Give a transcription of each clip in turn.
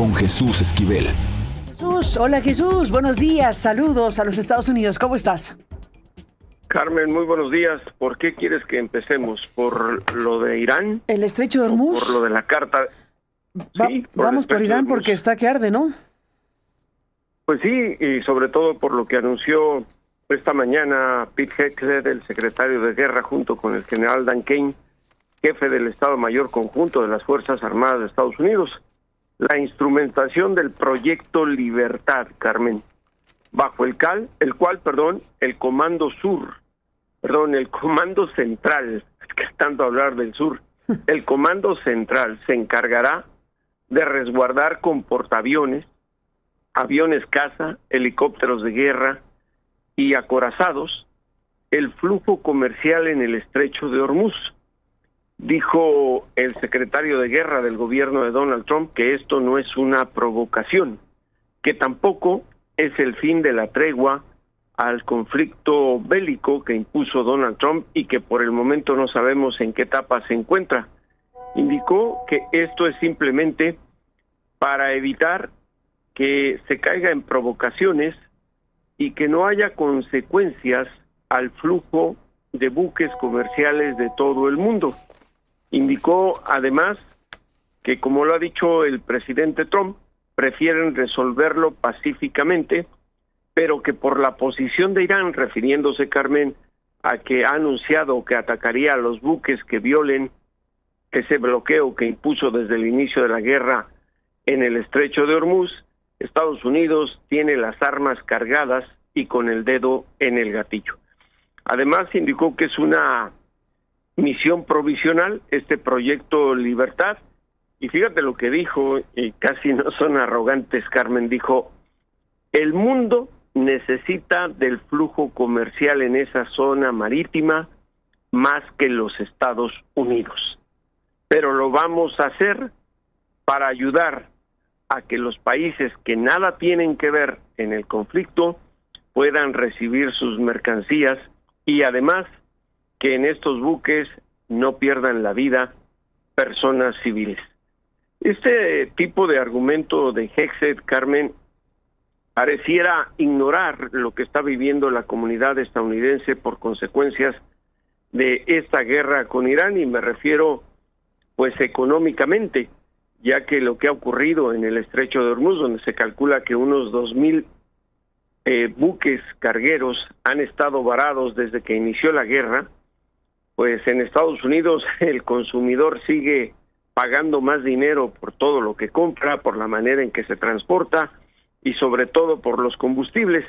con Jesús Esquivel. Jesús, hola Jesús, buenos días, saludos a los Estados Unidos, ¿cómo estás? Carmen, muy buenos días. ¿Por qué quieres que empecemos? ¿Por lo de Irán? ¿El estrecho de Hormuz? ¿Por lo de la carta? Sí, vamos por Irán porque está que arde, ¿no? Pues sí, y sobre todo por lo que anunció esta mañana Pete Hegseth, el secretario de Guerra, junto con el general Dan Kane, jefe del Estado Mayor Conjunto de las Fuerzas Armadas de Estados Unidos. La instrumentación del Proyecto Libertad, Carmen, bajo el cual, el Comando Central, es que es tanto hablar del sur, el Comando Central se encargará de resguardar con portaaviones, aviones caza, helicópteros de guerra y acorazados el flujo comercial en el estrecho de Hormuz. Dijo el secretario de Guerra del gobierno de Donald Trump que esto no es una provocación, que tampoco es el fin de la tregua al conflicto bélico que impuso Donald Trump y que por el momento no sabemos en qué etapa se encuentra. Indicó que esto es simplemente para evitar que se caiga en provocaciones y que no haya consecuencias al flujo de buques comerciales de todo el mundo. Indicó además que, como lo ha dicho el presidente Trump, prefieren resolverlo pacíficamente, pero que por la posición de Irán, refiriéndose, Carmen, a que ha anunciado que atacaría a los buques que violen ese bloqueo que impuso desde el inicio de la guerra en el estrecho de Hormuz, Estados Unidos tiene las armas cargadas y con el dedo en el gatillo. Además, indicó que es una misión provisional, este proyecto Libertad, y fíjate lo que dijo, y casi no son arrogantes, Carmen, dijo: el mundo necesita del flujo comercial en esa zona marítima más que los Estados Unidos, pero lo vamos a hacer para ayudar a que los países que nada tienen que ver en el conflicto puedan recibir sus mercancías y además que en estos buques no pierdan la vida personas civiles. Este tipo de argumento de Hegseth, Carmen, pareciera ignorar lo que está viviendo la comunidad estadounidense por consecuencias de esta guerra con Irán, y me refiero pues económicamente, ya que lo que ha ocurrido en el estrecho de Hormuz, donde se calcula que unos 2,000 buques cargueros han estado varados desde que inició la guerra, pues en Estados Unidos el consumidor sigue pagando más dinero por todo lo que compra, por la manera en que se transporta y sobre todo por los combustibles.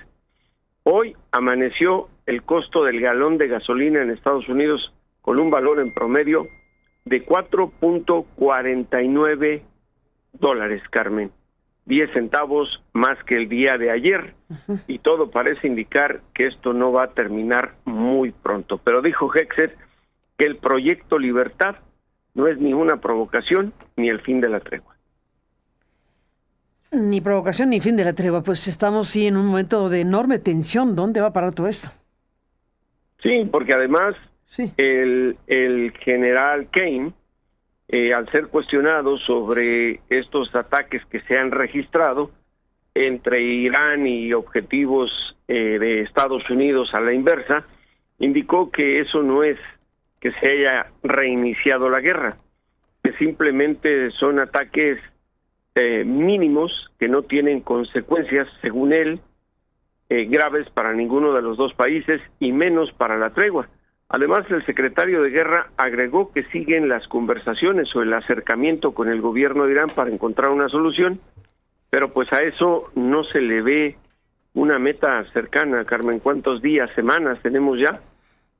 Hoy amaneció el costo del galón de gasolina en Estados Unidos con un valor en promedio de $4.49, Carmen, 10 centavos más que el día de ayer, y todo parece indicar que esto no va a terminar muy pronto. Pero dijo Hegseth que el proyecto Libertad no es ni una provocación ni el fin de la tregua. Ni provocación ni fin de la tregua, pues estamos sí en un momento de enorme tensión. ¿Dónde va a parar todo esto? Sí, porque además sí, el general Kane, al ser cuestionado sobre estos ataques que se han registrado entre Irán y objetivos de Estados Unidos a la inversa, indicó que eso no es que se haya reiniciado la guerra, que simplemente son ataques mínimos que no tienen consecuencias, según él, graves para ninguno de los dos países y menos para la tregua. Además, el secretario de Guerra agregó que siguen las conversaciones o el acercamiento con el gobierno de Irán para encontrar una solución, pero pues a eso no se le ve una meta cercana, Carmen. ¿Cuántos días, semanas tenemos ya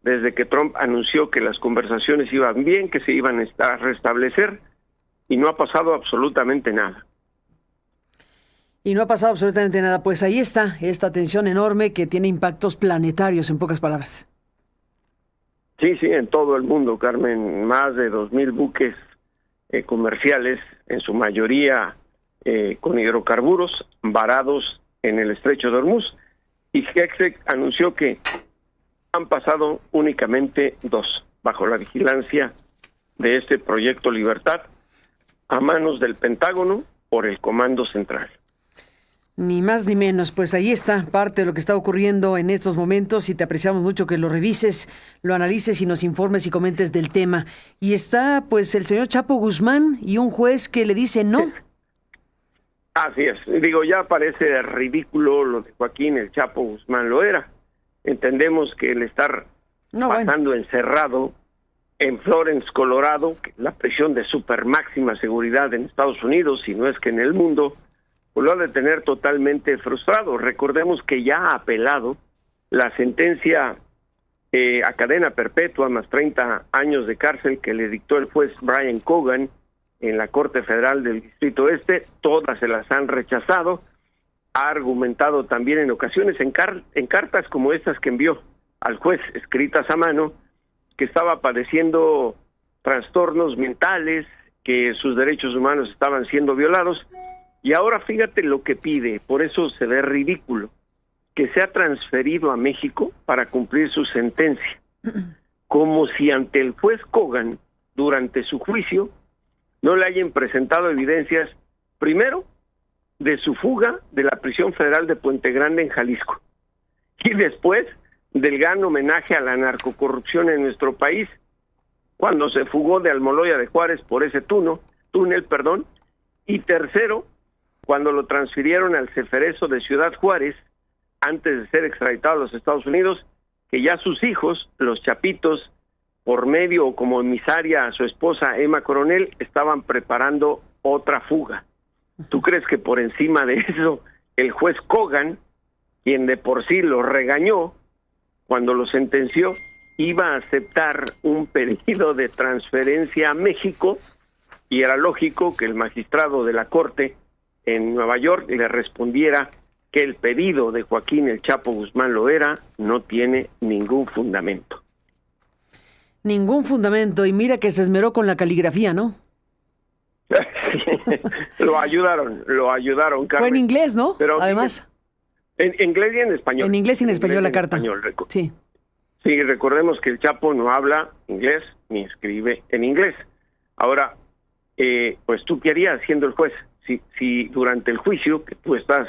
desde que Trump anunció que las conversaciones iban bien, que se iban a restablecer, y no ha pasado absolutamente nada? Y no ha pasado absolutamente nada. Pues ahí está esta tensión enorme que tiene impactos planetarios, en pocas palabras. Sí, en todo el mundo, Carmen. Más de 2,000 buques comerciales, en su mayoría con hidrocarburos, varados en el estrecho de Hormuz. Y Hegseth anunció que han pasado únicamente 2, bajo la vigilancia de este proyecto Libertad, a manos del Pentágono por el Comando Central. Ni más ni menos, pues ahí está parte de lo que está ocurriendo en estos momentos y te apreciamos mucho que lo revises, lo analices y nos informes y comentes del tema. Y está pues el señor Chapo Guzmán y un juez que le dice no. Así es, digo, ya parece ridículo lo de Joaquín el Chapo Guzmán Loera. Entendemos que el estar pasando encerrado en Florence, Colorado, que es la prisión de super máxima seguridad en Estados Unidos, si no es que en el mundo, pues lo ha de tener totalmente frustrado. Recordemos que ya ha apelado la sentencia a cadena perpetua más 30 años de cárcel que le dictó el juez Brian Cogan en la Corte Federal del Distrito Este. Todas se las han rechazado. Ha argumentado también en ocasiones en cartas como estas que envió al juez, escritas a mano, que estaba padeciendo trastornos mentales, que sus derechos humanos estaban siendo violados. Y ahora fíjate lo que pide, por eso se ve ridículo, que sea transferido a México para cumplir su sentencia, como si ante el juez Cogan, durante su juicio, no le hayan presentado evidencias, primero, de su fuga de la prisión federal de Puente Grande en Jalisco, y después del gran homenaje a la narcocorrupción en nuestro país, cuando se fugó de Almoloya de Juárez por ese túnel, y tercero, cuando lo transfirieron al Ceferezo de Ciudad Juárez, antes de ser extraditado a los Estados Unidos, que ya sus hijos, los Chapitos, por medio o como emisaria a su esposa Emma Coronel, estaban preparando otra fuga. ¿Tú crees que por encima de eso, el juez Cogan, quien de por sí lo regañó, cuando lo sentenció, iba a aceptar un pedido de transferencia a México? Y era lógico que el magistrado de la Corte en Nueva York le respondiera que el pedido de Joaquín el Chapo Guzmán Loera no tiene ningún fundamento. Ningún fundamento, y mira que se esmeró con la caligrafía, ¿no? Lo ayudaron, Carmen. Fue en inglés, ¿no? Pero además. En inglés y en español. En inglés y en español la carta. Sí. Sí, recordemos que el Chapo no habla inglés ni escribe en inglés. Ahora, pues tú, ¿qué harías siendo el juez? Si durante el juicio que tú estás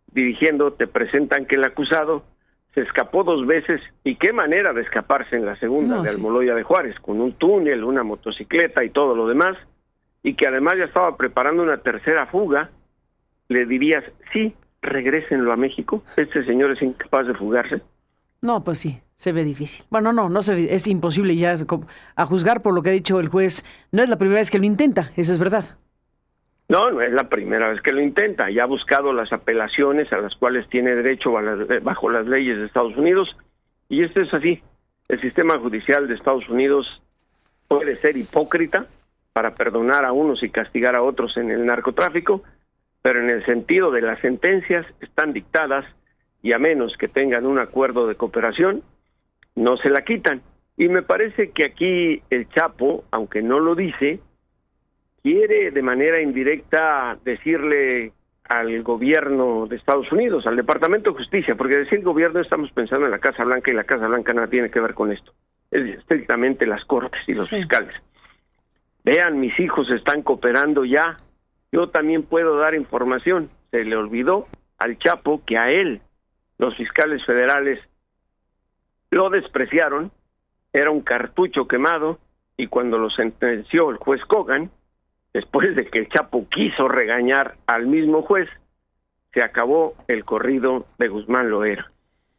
dirigiendo te presentan que el acusado se escapó 2 veces, y qué manera de escaparse en la segunda, de Almoloya de Juárez, con un túnel, una motocicleta y todo lo demás, y que además ya estaba preparando una tercera fuga, le dirías, sí, regrésenlo a México, este señor es incapaz de fugarse. No, pues sí, se ve difícil. Bueno, no se ve, es imposible ya, a juzgar por lo que ha dicho el juez. No es la primera vez que lo intenta, eso es verdad. No es la primera vez que lo intenta. Ya ha buscado las apelaciones a las cuales tiene derecho bajo las leyes de Estados Unidos, y esto es así. El sistema judicial de Estados Unidos puede ser hipócrita para perdonar a unos y castigar a otros en el narcotráfico, pero en el sentido de las sentencias están dictadas, y a menos que tengan un acuerdo de cooperación, no se la quitan. Y me parece que aquí el Chapo, aunque no lo dice, quiere de manera indirecta decirle al gobierno de Estados Unidos, al Departamento de Justicia, porque decir gobierno estamos pensando en la Casa Blanca, y la Casa Blanca nada tiene que ver con esto. Es estrictamente las cortes y los fiscales. Vean, mis hijos están cooperando ya, yo también puedo dar información. Se le olvidó al Chapo que a él los fiscales federales lo despreciaron, era un cartucho quemado, y cuando lo sentenció el juez Cogan, después de que el Chapo quiso regañar al mismo juez, se acabó el corrido de Guzmán Loera.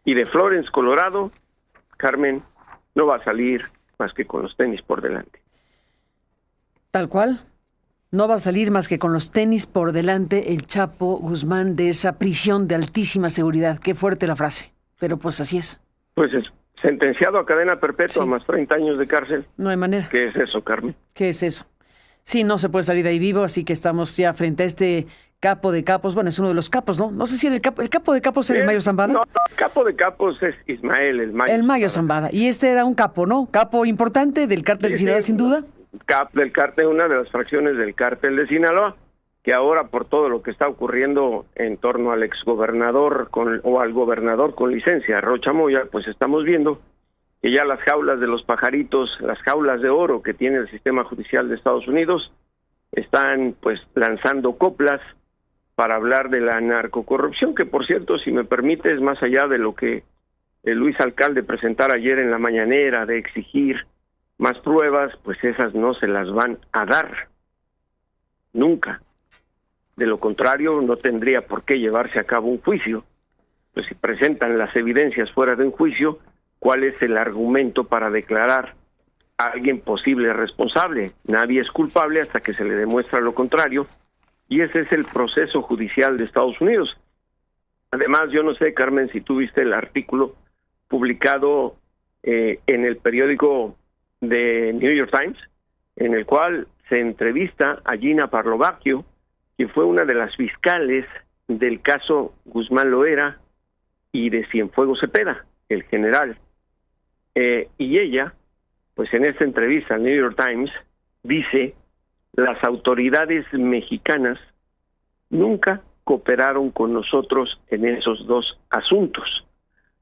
Y de Florence, Colorado, Carmen, no va a salir más que con los tenis por delante. Tal cual. No va a salir más que con los tenis por delante el Chapo Guzmán de esa prisión de altísima seguridad. Qué fuerte la frase, pero pues así es. Pues es sentenciado a cadena perpetua, más 30 años de cárcel. No hay manera. ¿Qué es eso, Carmen? ¿Qué es eso? Sí, no se puede salir de ahí vivo, así que estamos ya frente a este capo de capos. Bueno, es uno de los capos, ¿no? No sé si el capo de capos era el Mayo Zambada. No, el capo de capos es Ismael, el Mayo Zambada. Y este era un capo, ¿no? Capo importante del cártel de Sinaloa, sin duda. Del cártel, una de las fracciones del cártel de Sinaloa, que ahora por todo lo que está ocurriendo en torno al exgobernador o al gobernador con licencia, Rocha Moya, pues estamos viendo que ya las jaulas de los pajaritos, las jaulas de oro que tiene el sistema judicial de Estados Unidos, están pues lanzando coplas para hablar de la narcocorrupción, que por cierto, si me permites, más allá de lo que Luis Alcalde presentara ayer en la mañanera, de exigir más pruebas, pues esas no se las van a dar, nunca. De lo contrario, no tendría por qué llevarse a cabo un juicio. Pues si presentan las evidencias fuera de un juicio, ¿cuál es el argumento para declarar a alguien posible responsable? Nadie es culpable hasta que se le demuestra lo contrario, y ese es el proceso judicial de Estados Unidos. Además, yo no sé, Carmen, si tú viste el artículo publicado en el periódico de New York Times, en el cual se entrevista a Gina Parlovacchio, que fue una de las fiscales del caso Guzmán Loera y de Cienfuegos Cepeda, el general. Y ella, pues en esta entrevista al New York Times, dice: las autoridades mexicanas nunca cooperaron con nosotros en esos dos asuntos,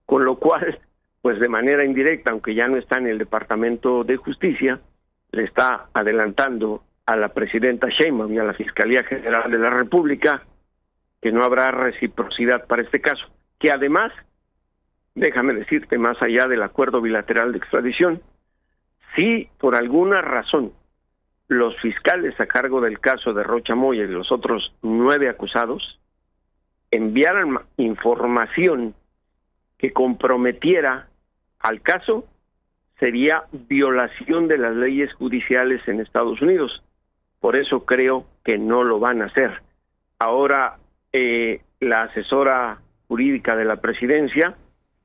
con lo cual, pues de manera indirecta, aunque ya no está en el Departamento de Justicia, le está adelantando a la presidenta Sheinbaum y a la Fiscalía General de la República que no habrá reciprocidad para este caso, que además, déjame decirte, más allá del acuerdo bilateral de extradición, si por alguna razón los fiscales a cargo del caso de Rocha Moya y los otros 9 acusados enviaran información que comprometiera al caso, sería violación de las leyes judiciales en Estados Unidos. Por eso creo que no lo van a hacer. Ahora, la asesora jurídica de la presidencia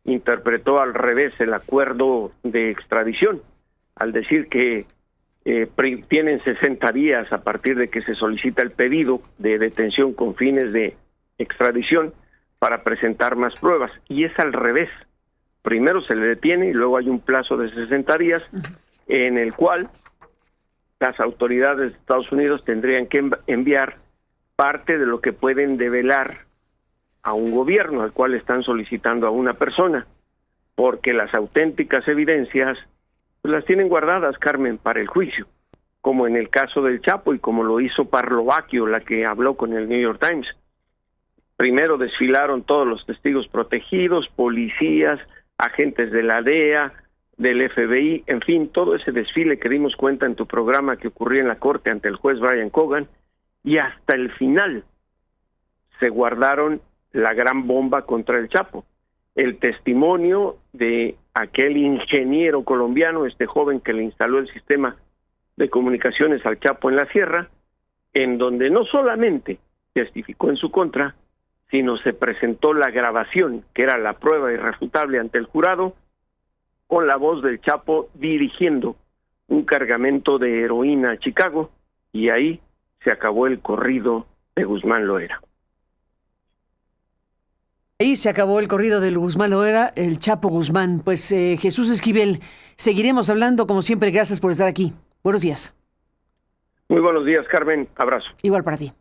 interpretó al revés el acuerdo de extradición, al decir que tienen 60 días a partir de que se solicita el pedido de detención con fines de extradición para presentar más pruebas, y es al revés. Primero se le detiene y luego hay un plazo de 60 días en el cual las autoridades de Estados Unidos tendrían que enviar parte de lo que pueden develar a un gobierno al cual están solicitando a una persona, porque las auténticas evidencias pues las tienen guardadas, Carmen, para el juicio, como en el caso del Chapo y como lo hizo Parlovacchio, la que habló con el New York Times. Primero desfilaron todos los testigos protegidos, policías, agentes de la DEA, del FBI, en fin, todo ese desfile que dimos cuenta en tu programa que ocurrió en la corte ante el juez Brian Cogan, y hasta el final se guardaron la gran bomba contra el Chapo, el testimonio de aquel ingeniero colombiano, este joven que le instaló el sistema de comunicaciones al Chapo en la sierra, en donde no solamente testificó en su contra, sino se presentó la grabación, que era la prueba irrefutable ante el jurado, con la voz del Chapo dirigiendo un cargamento de heroína a Chicago, y ahí se acabó el corrido de Guzmán Loera. Ahí se acabó el corrido del Guzmán Loera, el Chapo Guzmán. Pues Jesús Esquivel, seguiremos hablando como siempre. Gracias por estar aquí. Buenos días. Muy buenos días, Carmen. Abrazo. Igual para ti.